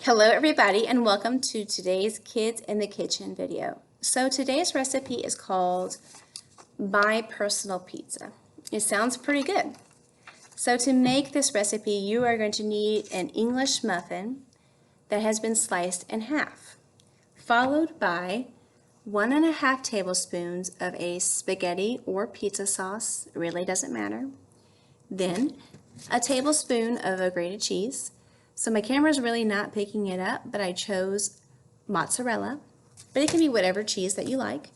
Hello everybody and welcome to today's Kids in the Kitchen video. So today's recipe is called My Personal Pizza. It sounds pretty good. So to make this recipe you are going to need an English muffin that has been sliced in half, followed by 1.5 tablespoons of a spaghetti or pizza sauce, it really doesn't matter. Then a tablespoon of a grated cheese. So my camera is really not picking it up, but I chose mozzarella, but it can be whatever cheese that you like.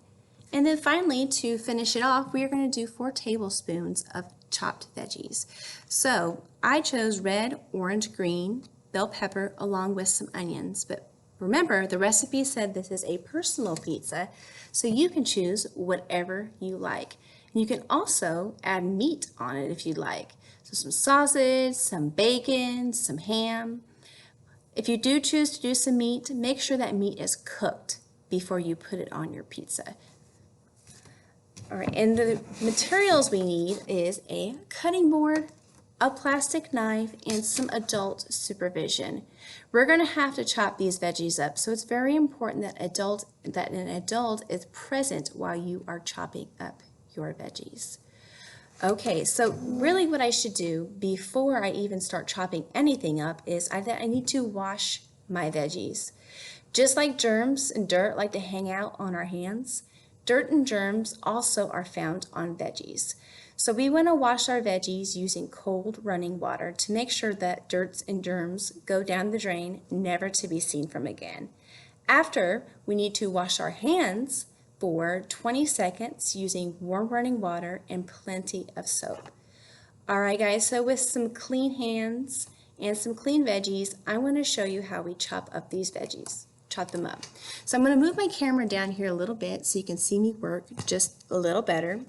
And then finally, to finish it off, we are going to do 4 tablespoons of chopped veggies. So I chose red, orange, green, bell pepper, along with some onions. But remember, the recipe said this is a personal pizza, so you can choose whatever you like. And you can also add meat on it if you'd like. So some sausage, some bacon, some ham. If you do choose to do some meat, make sure that meat is cooked before you put it on your pizza. All right, and the materials we need is a cutting board, a plastic knife, and some adult supervision. We're going to have to chop these veggies up, so it's very important that an adult is present while you are chopping up your veggies. Okay, so really what I should do before I even start chopping anything up is I need to wash my veggies. Just like germs and dirt like to hang out on our hands, dirt and germs also are found on veggies. So we want to wash our veggies using cold running water to make sure that dirt and germs go down the drain, never to be seen from again. After, we need to wash our hands for 20 seconds using warm running water and plenty of soap. Alright guys, so with some clean hands and some clean veggies, I want to show you how we chop up these veggies. Chop them up. So I'm going to move my camera down here a little bit so you can see me work just a little better.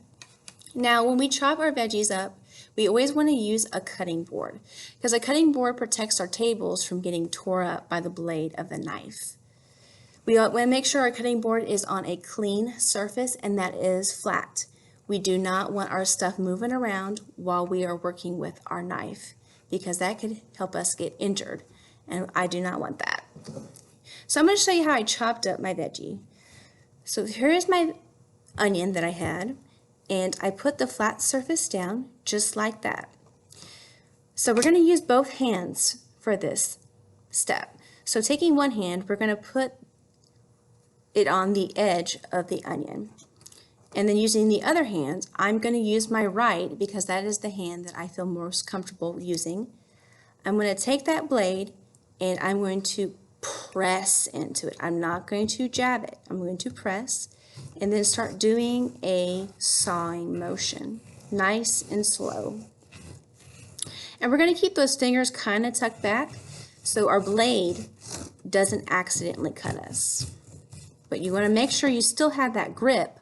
Now when we chop our veggies up, we always want to use a cutting board because a cutting board protects our tables from getting tore up by the blade of the knife. We want to make sure our cutting board is on a clean surface and that is flat. We do not want our stuff moving around while we are working with our knife because that could help us get injured, and I do not want that. So I'm going to show you how I chopped up my veggie. So here is my onion that I had, and I put the flat surface down just like that. So we're going to use both hands for this step. So taking one hand, we're going to put it on the edge of the onion. And then using the other hand, I'm going to use my right because that is the hand that I feel most comfortable using. I'm going to take that blade and I'm going to press into it. I'm not going to jab it. I'm going to press and then start doing a sawing motion, nice and slow. And we're going to keep those fingers kind of tucked back so our blade doesn't accidentally cut us. But you want to make sure you still have that grip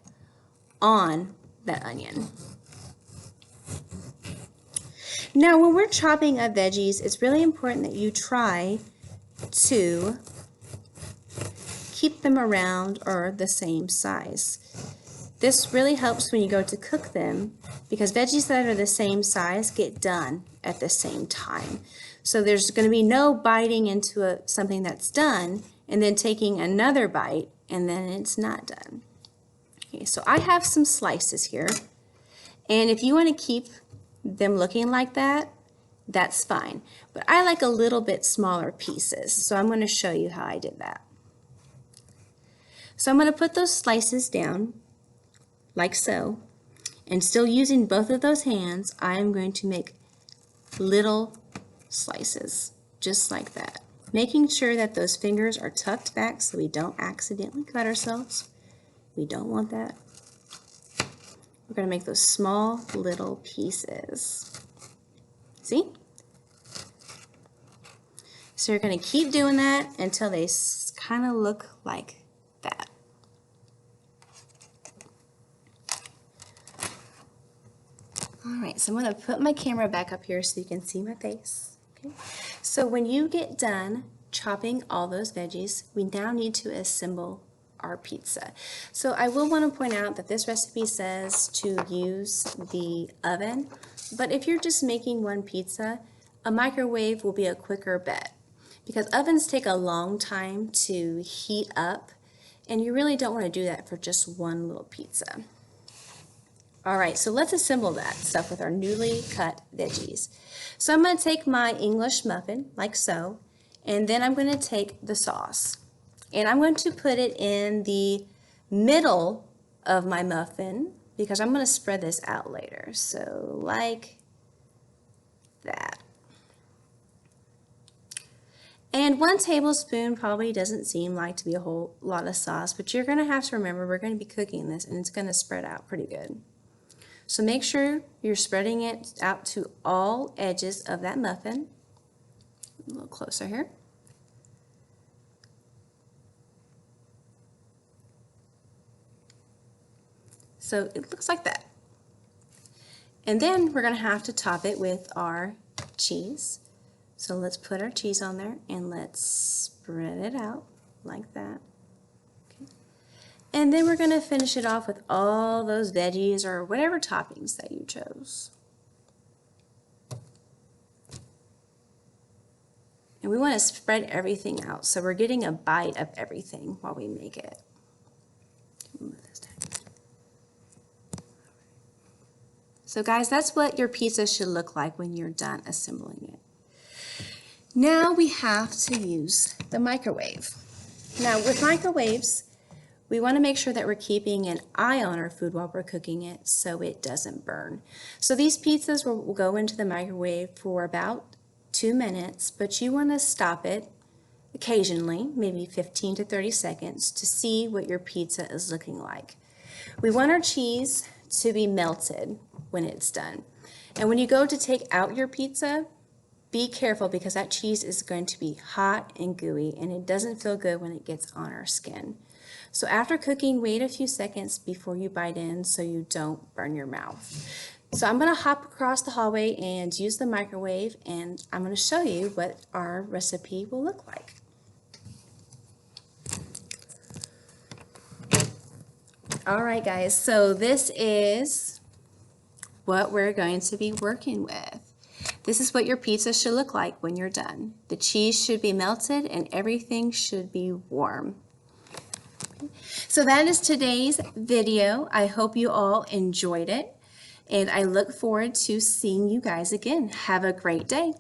on that onion. Now when we're chopping up veggies, it's really important that you try to keep them around or the same size. This really helps when you go to cook them because veggies that are the same size get done at the same time. So there's going to be no biting into something that's done and then taking another bite and then it's not done. Okay, so I have some slices here, and if you want to keep them looking like that, that's fine. But I like a little bit smaller pieces, so I'm going to show you how I did that. So I'm going to put those slices down like so, and still using both of those hands, I am going to make little slices just like that, making sure that those fingers are tucked back so we don't accidentally cut ourselves. We don't want that. We're going to make those small little pieces. See? So you're going to keep doing that until they kind of look like that. Alright, so I'm going to put my camera back up here so you can see my face. Okay. So when you get done chopping all those veggies, we now need to assemble our pizza. So I will want to point out that this recipe says to use the oven, but if you're just making one pizza, a microwave will be a quicker bet. because ovens take a long time to heat up, and you really don't want to do that for just one little pizza. All right, so let's assemble that stuff with our newly cut veggies. So I'm going to take my English muffin, like so, and then I'm going to take the sauce. And I'm going to put it in the middle of my muffin because I'm going to spread this out later. So like that. And 1 tablespoon probably doesn't seem like to be a whole lot of sauce, but you're going to have to remember we're going to be cooking this and it's going to spread out pretty good. So make sure you're spreading it out to all edges of that muffin. A little closer here. So it looks like that. And then we're going to have to top it with our cheese. So let's put our cheese on there and let's spread it out like that. Okay. And then we're going to finish it off with all those veggies or whatever toppings that you chose. And we want to spread everything out so we're getting a bite of everything while we make it. Move this down. So guys, that's what your pizza should look like when you're done assembling it. Now we have to use the microwave. Now with microwaves, we want to make sure that we're keeping an eye on our food while we're cooking it so it doesn't burn. So these pizzas will go into the microwave for about 2 minutes, but you want to stop it occasionally, maybe 15 to 30 seconds, to see what your pizza is looking like. We want our cheese to be melted when it's done. And when you go to take out your pizza, be careful because that cheese is going to be hot and gooey and it doesn't feel good when it gets on our skin. So after cooking, wait a few seconds before you bite in so you don't burn your mouth. So I'm going to hop across the hallway and use the microwave, and I'm going to show you what our recipe will look like. All right guys, so this is what we're going to be working with. This is what your pizza should look like when you're done. The cheese should be melted and everything should be warm. So that is today's video. I hope you all enjoyed it, and I look forward to seeing you guys again. Have a great day.